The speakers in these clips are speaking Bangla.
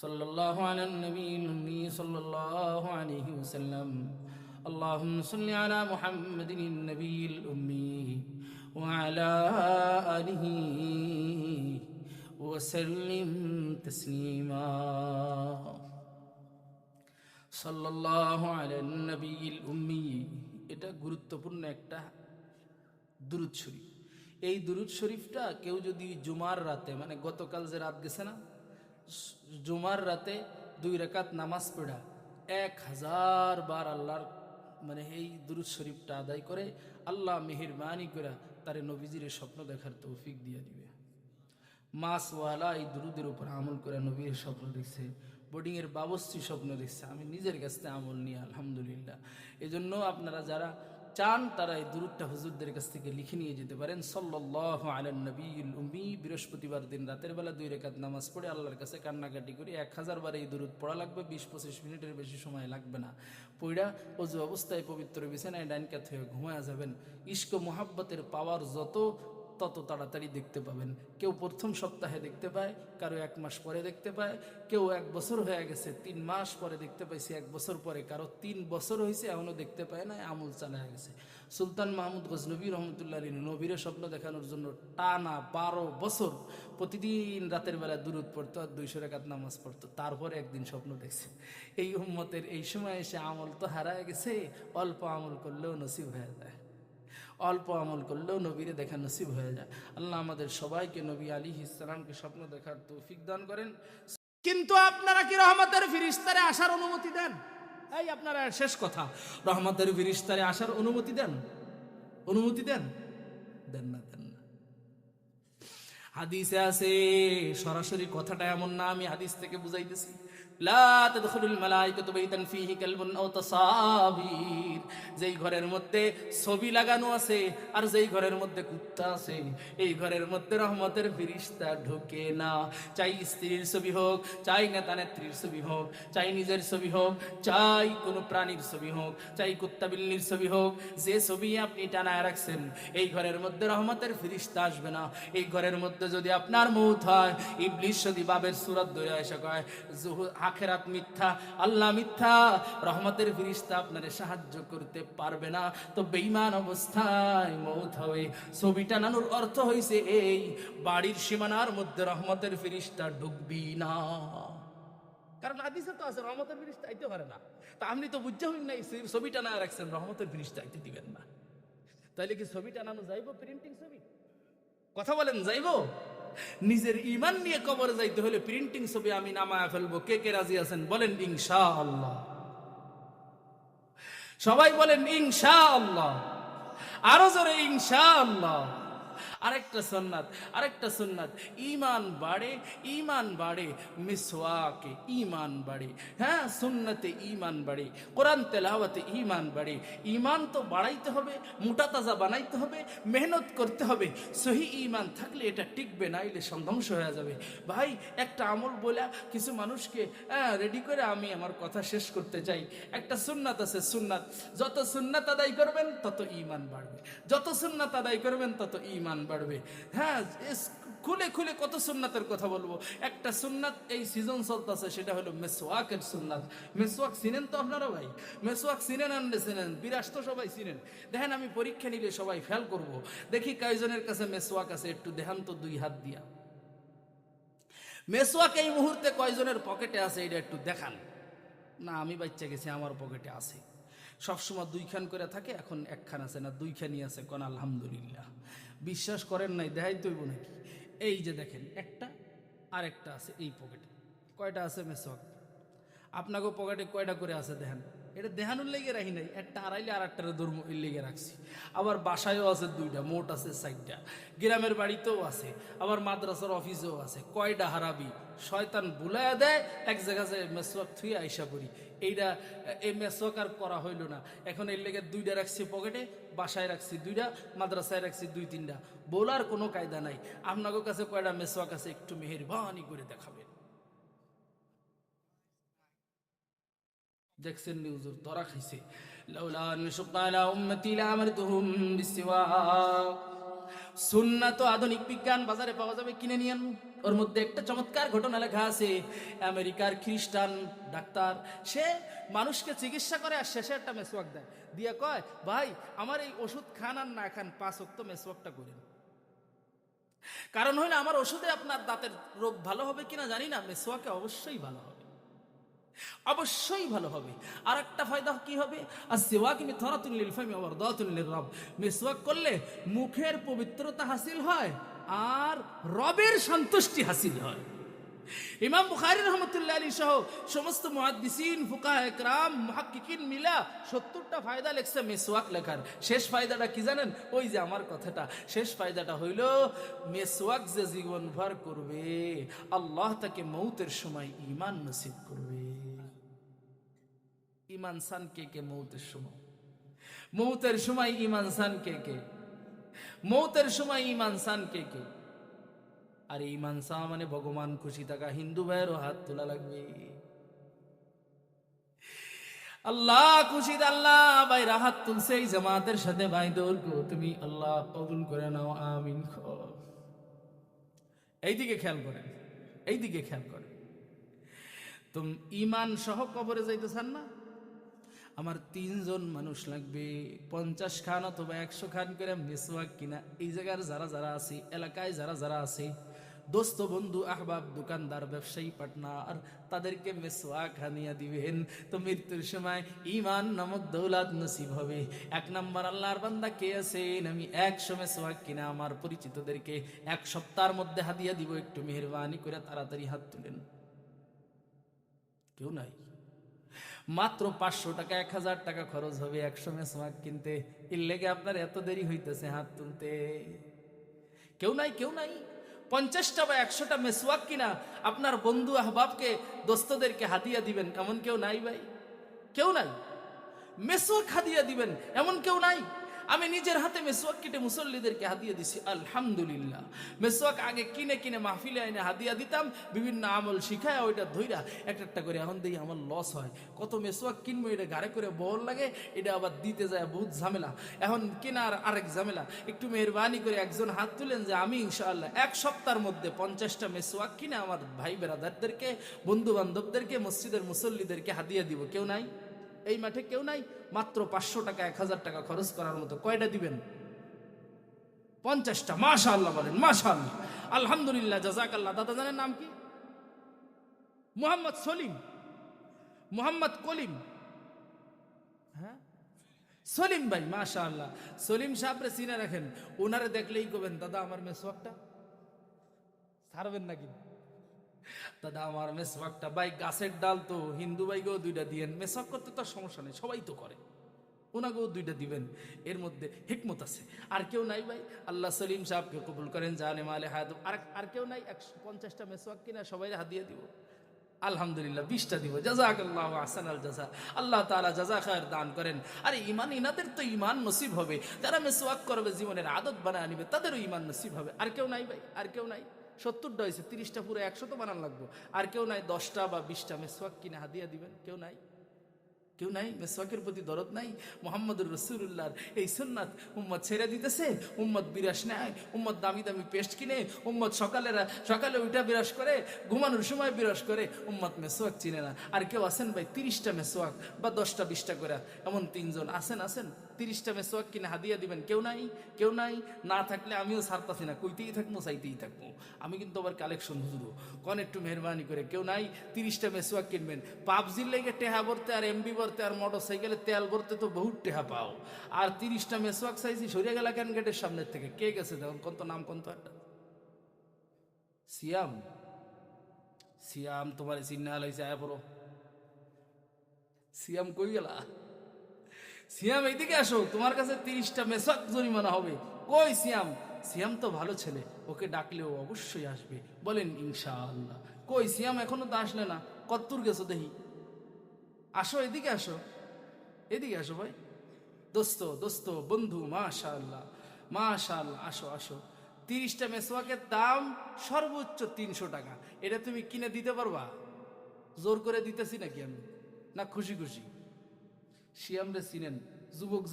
সাল্লাল্লাহু আলান নবিয়্যিল উম্মি সাল্লাল্লাহু আলাইহি ওয়াসাল্লাম। আল্লাহুম্মা সাল্লি আলা মুহাম্মাদিন নবিয়্যিল উম্মি ওয়া আলা আলিহি ওয়া সাল্লিম তাসলিমা। সাল্লাল্লাহু আলান নবিয়্যিল উম্মি, এটা গুরুত্বপূর্ণ একটা দুরূদ শরীফ। এই দুরূদ শরীফটা কেউ যদি জুমার রাতে, মানে গতকাল যে রাত গেছে না, জুমার রাতে 2 রাকাত নামাজ পড়া 1000 বার আল্লাহর মানে এই দুরূদ শরীফটা আদায় করে, আল্লাহ মেহেরবানি করে তারে নবীজির স্বপ্ন দেখার তৌফিক দিয়ে দিবে। মাসওয়ালা এই দুরুদের উপর আমল করে নবীর স্বপ্ন দেখছে, বোর্ডিংয়ের বাবস্থি স্বপ্ন দেখছে। আমি নিজের কাছে আমল নিয়ে আলহামদুলিল্লাহ। এই জন্য আপনারা যারা চান তারা এই দুরুদটা হুজুরদের কাছ থেকে লিখে নিয়ে যেতে পারেন। সাল্লাল্লাহু আলান নবিয়্যিল উম্মি। বৃহস্পতিবার দিন রাতের বেলা 2 রাকাত নামাজ পড়ে আল্লাহর কাছে কান্নাকাটি করে 1000 বার এই দুরুদ পড়া লাগবে। 20-25 মিনিটের বেশি সময় লাগবে না। পড়া ওযু অবস্থায় পবিত্র বিছানায় ডান কাত হয়ে ঘুমায়া যাবেন। ইশক মোহাব্বতের পাওয়ার তত তাড়াতাড়ি দেখতে পাবেন। কেউ প্রথম সপ্তাহে দেখতে পায়, কারো 1 মাস পরে দেখতে পায়, কেউ 1 বছর হয়ে গেছে 3 মাস পরে দেখতে পাইছে, 1 বছর পরে, কারো 3 বছর হয়েছে এখনো দেখতে পায় না, আমল চালায় গেছে। সুলতান মাহমুদ গজনবী রহমতুল্লাহ আলাইহি নবীর স্বপ্ন দেখানোর জন্য টানা 12 বছর প্রতিদিন রাতের বেলা দুরূদ পড়তো আর 200 রাকাত নামাজ পড়তো, তারপরে একদিন স্বপ্ন দেখছে। এই উম্মতের এই সময় এসে আমল তো হারায় গেছে। অল্প আমল করলেও নসিব হয়ে যায়, অল্প আমল করলেও নবীরে দেখা নসিব হয়ে যায়। আল্লাহ আমাদের সবাইকে নবী আলাইহিস সালামকে স্বপ্ন দেখার তৌফিক দান করেন। কিন্তু আপনারা কি রহমতের ফেরেশতারে আসার অনুমতি দেন? এই আপনারা শেষ কথা, রহমতের ফেরেশতারে আসার অনুমতি দেন? অনুমতি দেন? দেন না, দেন না। হাদিসে আছে, সরাসরি কথাটা এমন না, আমি হাদিস থেকে বুঝাইতেছি। লা তাদখুলুল মালাইকাতু বাইতান ফীহি কালবুন আও তাসাবির। যেই ঘরের মধ্যে ছবি লাগানো আছে আর যেই ঘরের মধ্যে কুত্তা আছে, এই ঘরের মধ্যে রহমতের ফেরেশতা ঢোকে না। চাই স্ত্রীর ছবি হোক, চাই নেতা নেত্রীর ছবি হোক, চাই নিজের ছবি হোক, চাই কোনো প্রাণীর ছবি হোক, চাই কুত্তা বিল্লির ছবি হোক, যে ছবি আপনি টানায় রাখছেন, এই ঘরের মধ্যে রহমতের ফেরেশতা আসবে না। এই ঘরের মধ্যে যদি আপনার মউত হয়, ইবলিস যদি বাবের সূরত ধরে এসে কয় আখিরাত মিথ্যা, আল্লাহ মিথ্যা, রহমতের ফেরেশতা আপনারে সাহায্য করতে পারবে না, তো বেঈমান অবস্থায় মউত হবে। ছবি টানানোর অর্থ হইছে এই, বাড়ির সীমানার মধ্যে রহমতের ফেরেশতা ঢুকবি না। কারণ হাদিসে তো আছে রহমতের ফেরেশতা আইতে পারে না। তা আপনি তো বুঝতে হইন না, ছবি টানা রাখছেন, রহমতের ফেরেশতা আইতে দিবেন না। তাইলে কি ছবি টানানো যাইবো? প্রিন্টিং ছবি? কথা বলেন, যাইবো? নিজের ঈমান নিয়ে কবরে যাইতে হলে প্রিন্টিং ছবি আমি নামায়া ফেলবো। কে কে রাজি আছেন বলেন ইনশাআল্লাহ? সবাই বলেন ইনশাআল্লাহ, আরো জোরে ইনশাআল্লাহ। আরেকটা সুন্নাত, ঈমান বাড়ে, ঈমান বাড়ে মিসওয়াকে, ঈমান বাড়ে। হ্যাঁ, সুন্নতে ঈমান বাড়ে, কোরআন তেলাওয়াতে ঈমান বাড়ে। ঈমান তো বাড়াইতে হবে, মোটা তাজা বানাইতে হবে, মেহনত করতে হবে। সহি ঈমান থাকলে এটা টিকবে, নাইলে ধ্বংস হয়ে যাবে। ভাই, একটা আমল বলে কিছু মানুষকে রেডি করে আমি আমার কথা শেষ করতে চাই। একটা সুন্নাত আছে, সুন্নাত, যত সুন্নাত আদায় করবেন তত ঈমান বাড়বে, যত সুন্নাত আদায় করবেন তত ঈমান বাড়বে। হ্যাঁ, খুলে খুলে কত সুন্নাতের কথা বলবো। একটা সুন্নাত এই সিজন চলতেছে, সেটা হলো মেসওয়াকের সুন্নাত। মেসওয়াক চিনেন তো আপনারা ভাই? মেসওয়াক চিনেন? আনলে চিনেন, বিরাজ তো সবাই চিনেন। দেখেন, আমি পরীক্ষা নিলে সবাই ফেল করব, দেখি কয়জনের কাছে মেসওয়াক আছে, একটু দেখান তো 2 হাত দিয়া। মেসওয়াক এই মুহূর্তে কয়জনের পকেটে আছে এটা একটু দেখান। না, আমি বাচ্চা গেছি, আমার পকেটে আছে। সবসময় 2 খান করে থাকে, এখন 1 খান আছে না 2 খানই আছে, কোন আলহামদুলিল্লাহ। বিশ্বাস করেন নাই, দেখাই তৈব নাকি? এই যে দেখেন, একটা আর একটা আছে এই পকেটে। কয়টা আছে মেসওয়াক? আপনাকে পকেটে কয়টা করে আছে দেখেন। এটা দেহানুর লেগে রাখি নাই, একটা আড়াইলে আর একটার ধর্ম লেগে রাখছি। আবার বাসায়ও আছে 2টা, মোট আছে 4টা। গ্রামের বাড়িতেও আছে, আবার মাদ্রাসার অফিসেও আছে। কয়টা হারাবি, শয়তান বুলাইয়া দেয়, এক জায়গায় মেসওয়াক থুয়ে আইসা করি। এইটা এই মেসওয়াক আর করা হইল না, এখন এর লেগে 2টা রাখছি পকেটে, বাসায় রাখছি 2টা, মাদ্রাসায় রাখছি 2-3টা। বলার কোনো কায়দা নাই। আপনাদের কাছে কয়টা মেসওয়াক আছে একটু মেহেরবানি করে দেখাবেন। দেখছেন নিউজের ধরা খাইছে, লাউলা আনশুক্কা আলা উম্মতি লাআমারতুহুম বিসওয়াক। সুন্নাত আধুনিক বিজ্ঞান, বাজারে পাওয়া যাবে, কিনে নিয়েন। ওর মধ্যে একটা চমৎকার ঘটনা লেখা আছে। আমেরিকার খ্রিস্টান ডাক্তার, সে মানুষকে চিকিৎসা করে আর শেষে একটা মেসওয়াক দেয়, দিয়ে কয়, ভাই আমার এই ওষুধ খান আর না খান 5 ওয়াক্ত মেসওয়াকটা করেন। কারণ হইলে আমার ওষুধে আপনার দাঁতের রোগ ভালো হবে কিনা জানি না, মেসওয়াকে অবশ্যই ভালো হবে, অবশ্যই ভালো হবে। আর একটা ফায়দা কি হবে, আর সিওয়াক মিথরাতুল লিল ফামি ওয়া রাদাতুল লির-রব, মেসওয়াক করলে মুখের পবিত্রতা হাসিল হয় আর রবের সন্তুষ্টি হাসিল হয়। ইমাম বুখারী রাহমাতুল্লাহ আলাইহি সহ সমস্ত মুহাদ্দিসিন, ফুকাহা ইকরাম, মুহাক্কিকিন মিলা 70টা ফায়দা লেখছে মেসওয়াক লেখার। শেষ ফায়দাটা কি জানেন? ওই যে আমার কথাটা, শেষ ফায়দাটা হইল মেসওয়াক যে জীবনভর করবে আল্লাহ তাকে মৌতের সময় ঈমান নসিব করবে। ঈমান সান কে কে মৌতের সময়? মৌতের সময় ঈমান সান কে কে? মৌতের সময় ঈমান সান কে কে? আর ঈমান সা মানে ভগবান খুশি থাকা। হিন্দু ভাইয়েরও হাত তোলা লাগবে। আল্লাহ খুশি, আল্লাহ ভাইরা হাত তুলছে এই জামাতের সাথে, ভাই দৌড় তুমি আল্লাহ কবুল করে নাও, আমিন। এইদিকে খেয়াল করেন, এইদিকে খেয়াল করেন। তুমি ঈমান সহ কবরে যাইতে চান না? আমার 3 জন মানুষ লাগবে, 50 খান অথবা 100 খান করে মেসওয়াক কিনা এই জায়গার যারা যারা আছে, এলাকায় যারা যারা আছে, দোস্ত বন্ধু আহবাব দোকানদার ব্যবসায়ী পার্টনার, তাদেরকে মেসওয়াক হানিয়া দিবেন। তো মৃত্যুর সময় ঈমান নামক দৌলত নসিব হবে। 1 নাম্বার আল্লাহর বান্দা কে আছেন? আমি 100 মেসওয়াক কিনা আমার পরিচিতদেরকে 1 সপ্তাহের মধ্যে হাদিয়া দিব, একটু মেহেরবানি করে তাড়াতাড়ি হাত তুলেন। কেউ নাই? মাত্র 500 টাকা 1000 টাকা খরচ হবে 100 মেসওয়াক কিনতে। এর লেগে আপনার এত দেরি হইতেছে হাত তুলতে। কেউ নাই? কেউ নাই? 50টা বা 100টা মেসওয়াক কিনা আপনার বন্ধু আহবাবকে, দোস্তদেরকে হাদিয়া দিবেন, এমন কেউ নাই ভাই? কেউ নাই? মেসওয়াক হাদিয়া দিবেন এমন কেউ নাই? আমি নিজের হাতে মেসওয়াক কিনে মুসল্লিদেরকে হাদিয়া দিছি, আলহামদুলিল্লাহ। মেসওয়াক আগে কিনে কিনে মাহফিলে এনে হাদিয়া দিতাম, বিভিন্ন আমল শিখায় ওইটা ধইরা একটা করে। এখন দেখি আমার লস হয়। কত মেসওয়াক কিনবো, এটা গাড়ে করে বহর লাগে, এটা আবার দিতে যায় বহুত ঝামেলা। এখন কেনার আরেক ঝামেলা। একটু মেহরবানি করে একজন হাত তুলেন যে আমি ইনশাআল্লাহ 1 সপ্তাহের মধ্যে 50টা মেসওয়াক কিনে আমার ভাই বেরাদারদেরকে, বন্ধু বান্ধবদেরকে, মসজিদের মুসল্লিদেরকে হাদিয়া দিব। কেউ নাই? এই মাঠে কেউ নাই? মাত্র 500 টাকা 1000 টাকা খরচ করার মতো কয়টা দিবেন? 50টা। মাশাআল্লাহ বলেন, মাশাআল্লাহ, আলহামদুলিল্লাহ, জাযাকাল্লাহ। দাদা জানেন নাম কি? মোহাম্মদ সলিম, মোহাম্মদ কলিম, হ্যাঁ সলিম ভাই, মাশাআল্লাহ। সলিম সাহেবরে চিনে রাখেন, ওনারে দেখলেই কবেন দাদা আমার মেসওয়াকটা ছাড়বেন নাকি? দাদা আমার মেসওয়াকটা। ভাই গাছের ডাল তো হিন্দু ভাইকেও 2টা দিয়েন, মেসওয়াক করতে তো সমস্যা নেই, সবাই তো করে, ওনাকেও 2টা দিবেন। এর মধ্যে হিকমত আছে। আর কেউ নাই ভাই? আল্লাহ সলিম সাহেবকে কবুল করেন, জানে মালে হায়াত। আর কেউ নাই? 150টা মেসওয়াক কিনা সবাই হাদিয়া দিব, আলহামদুলিল্লাহ। 20টা দিব, জাযাকাল্লাহু আহসানাল জাযা। আল্লাহ তাআলা জাযা খায়ের দান করেন। আরে ঈমান, ইনাদের তো ঈমান নসিব হবে, যারা মেসওয়াক করবে, জীবনের আদত বানায় নিবে, তাদেরও ঈমান নসিব হবে। আর কেউ নাই ভাই? আর কেউ নাই? 70টা হয়েছে, 30টা পুরো 100 তো বানান লাগবো। আর কেউ নাই? 10টা বা 20টা মেসওয়াক কিনে হাদিয়া দিবেন। কেউ নাই? কেউ নাই? মেসওয়াকের প্রতি দরদ নাই? মুহাম্মদুর রাসূলুল্লাহর এই সুন্নাত উম্মত ছেড়ে দিতেছে। উম্মত বিরাস নেয়, উম্মত দামি দামি পেস্ট কিনে, উম্মত সকালে উঠা বিরাস করে, ঘুমানোর সময় বিরাস করে, উম্মত মেসওয়াক চিনে না। আর কেউ আছেন ভাই 30টা মেসওয়াক বা 10টা 20টা করে? এমন 3 জন আছেন? 30টা মেসওয়াক কিনে হাদিয়া দিবেন। কেউ নাই? কেউ নাই? না থাকলে আমিও ছাড়তাছি না, কইতেই থাকবো, চাইতেই থাকবো। আমি কিন্তু আবার কালেকশন হুজুরও কোন, একটু মেহরবানি করে। কেউ নাই? 30টা মেসওয়াক কিনবেন। পাবজির লেগে টেহা ভরতে আর এমবি ভরতে আর মোটর সাইকেলে তেল ভরতে তো বহুত টেহা পাও। আর 30টা মেসওয়াক চাইছি, সরিয়ে গেলা কেন গেটের সামনের থেকে? কে গেছে দেখুন? কত নাম, কত একটা সিয়াম। সিয়াম তোমার চিন্না লাইছে, আয় পড়ো। সিয়াম কই গেলা? সিয়াম এইদিকে আসো, তোমার কাছে 30টা মেসওয়াক জরিমানা হবে। কই সিয়াম? সিয়াম তো ভালো ছেলে, ওকে ডাকলেও অবশ্যই আসবে, বলেন ইনশাআল্লাহ। কই সিয়াম? এখনো তো আসলে না, কত্তুর গেছো দেখি? আসো, এদিকে আসো, এদিকে আসো ভাই। দোস্ত বন্ধু, মাশাআল্লাহ মাশাআল্লাহ, আসো আসো। 30টা মেসওয়াকের দাম সর্বোচ্চ 300 টাকা। এটা তুমি কিনে দিতে পারবা? জোর করে দিতেছি নাকি আমি? না খুশি খুশি? সিয়াম রে চিনেন? যুবক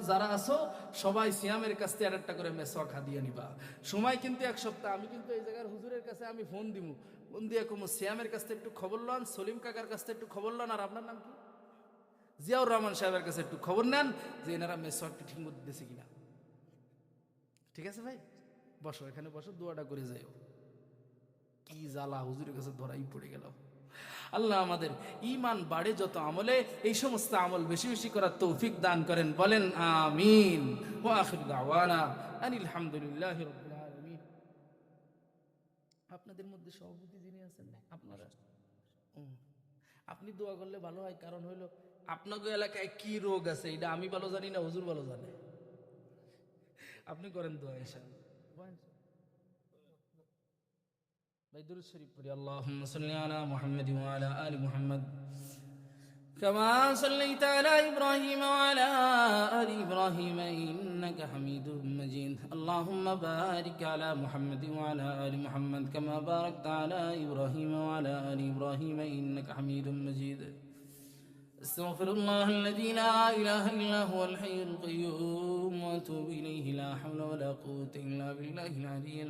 যারা আছো সবাই সিয়ামের কাছ থেকে একটা করে মেসওয়াক হাদিয়া নিবা। সময় কিন্তু এক সপ্তাহ। আমি কিন্তু এই জায়গার হুজুরের কাছে আমি ফোন দিমু, ফোন দিয়ে কমু সিয়ামের কাছ থেকে একটু খবর লন, সলিম কাকার কাছ থেকে একটু খবর লন, আর আপনার নাম কি, জিয়াউর রহমান সাহেবের কাছে একটু খবর নেন যে এনারা মেসওয়াকটি ঠিক মতো দিতেছে কিনা। ঠিক আছে ভাই, বসো এখানে বসো, দোয়াটা করে যাইও। কি জ্বালা, হুজুরের কাছে ধরাই পড়ে গেল। আল্লাহ আমাদের ঈমান বাড়ে যত আমলে, এই সমস্ত আমল বেশি বেশি করার তৌফিক দান করেন, বলেন আমিন। ওয়া আখিরু দাওয়ানা আনিল হামদুলিল্লাহি রাব্বিল আলামিন। আপনাদের মধ্যে সভাপতি যিনি আছেন আপনারা, আপনি দোয়া করলে ভালো হয়, কারণ হইলো আপনাদের এলাকায় কি রোগ আছে এটা আমি ভালো জানি না, হুজুর ভালো জানে। আপনি করেন দোয়া ইনশাআল্লাহ। ভাই দুরূদ শরীফ পড়ি। আল্লাহুম্মা সাল্লি আলা মুহাম্মাদিন ওয়া আলা আলি মুহাম্মাদ কামা সাল্লাইতা আলা ইব্রাহিম ওয়া আলা আলি ইব্রাহিম ইন্নাকা হামিদুম মাজিদ। আল্লাহুম্মা বারিক আলা মুহাম্মাদিন ওয়া আলা আলি মুহাম্মাদ কামা বারাকতা আলা ইব্রাহিম ওয়া আলা আলি ইব্রাহিম ইন্নাকা হামিদুম মাজিদ। আস্তাগফিরুল্লাহ আল্লাযী লা ইলাহা ইল্লা হুয়াল হাইয়ুল কাইয়্যুম ওয়া আতুবু ইলাইহি লা হাওলা ওয়া লা কুওয়াতা ইল্লা বিল্লাহিল আলিয়্যিল